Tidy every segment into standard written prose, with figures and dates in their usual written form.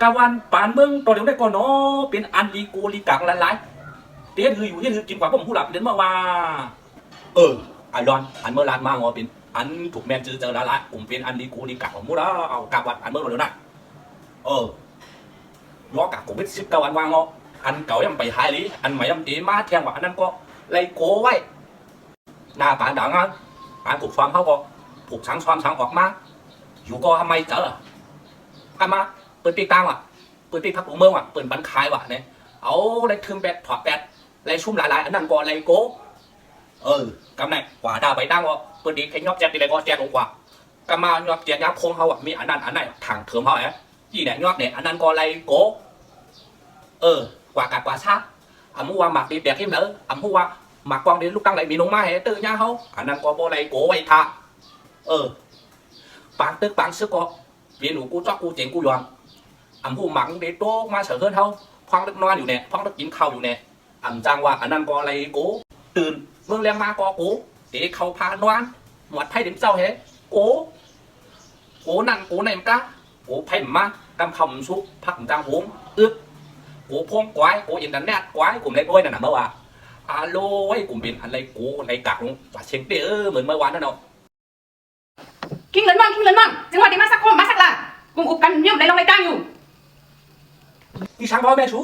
กาวันปานเมืองตอนเดียวได้ก่อนเนาะเป็นอันลีโกลีกักหลายๆเตี้ยถืออยู่เตี้ยถือกินกว่าผมผู้หลับเดินมาว่าไอรอนอันเมื่อร้านมางอเป็นอันถูกแมนเจอละผมเป็นอันลีโกลีกักของมูแล้วเอากาวันอันเมื่อเราเดินนะล้อกักผมเป็น10 กาวันวางงออันเก่ายังไปหายลิอันใหม่ยังเอ๋มาแทงว่าอันนั้นก็ไล่โกไว้หน้าปานด่างานปานถูกความเขาก็ถูกช้างออกมาอยู่ก็ทำไมเจอกันมาเปิดปีกลางว่ะเปิดปีพักหัวเมืองว่ะเปิดบันคายว่ะเนี่ยเอาอะไรทึมแปดถอดแปดอะไรชุ่มหลายๆอันนั้นก็อะไรโก้กำไหนกว่าดาไปตั้งว่าเปิดดีแค่ยอบแจกดีเลยก็แจกลงกว่ากำมายอบแจกยับคงเขาอ่ะมีอันนั้นอันไหนถังเถิมเขายี่เนี่ยยอบเนี่ยอันนั้นก็อะไรโก้กว่ากัดกว่าชามูว่าหมักดีแบกเข้มเลยมูว่าหมักกองดีลูกตั้งไหนมีลงมาให้ตื่นย่าเขาอันนั้นก็โบอะไรโก้ไว้ท่าปังตึกปังซึกก็เรียนหนูกูจอกกูเจ๋งกูยอมผู้หมังเด็ดโตมาเฉยเฮิร์นเขาพังตึกนอนอยู่เนี่ยพังตึกกินข้าวอยู่เนี่ยจังว่าอันนั้นก็อะไรกูตื่นเมื่อเลี้ยงมาก็กูเด็กเขาพานอนหมดไพ่เด็กเจ้าเฮ้กูนั่นกูไหนมั้งกะกูไพ่มากำคำซุปพักจังหุ้มกูพงกวายกูอินเทอร์เน็ตกวายกูเล่นด้วยนั่นเมื่อวานโลยกูเป็นอะไรกูในกักว่าเช็คเด้เหมือนเมื่อวานนั่นเนาะคิงเลินมั่งจังหวะนี้มาสักคมมาสักละกลุ่มอุบกันเยี่ยมในเราไม่จ้างอยู่ที่ช่างพ่อแม่ชู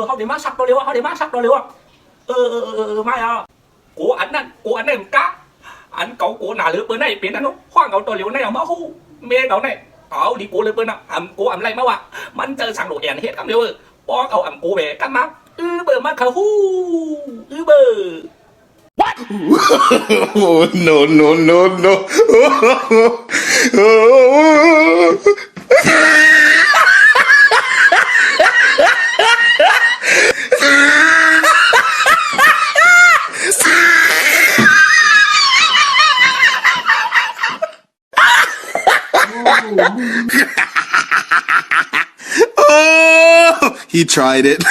เขาเดี๋ยวมาสักตัวเร็วเขาเดี๋ยวมาสักตัวเร็วไม่กูอันนั้นกะอันเก่ากูหนาหรือเปิ้ลไหนเปลี่ยนอันนู้นขว้างเก่าตัวเร็วไหนเอามาหูเมียเก่าไหนเอาดีกูเลยเปิ้ลนะกูอะไรมาวะมันเจอช่างโหลดแอนเฮ็ดคำเดียวปอเขากูเบกันมาเบอร์มาเขาหูเบอร์ What? No. Oh, he tried it.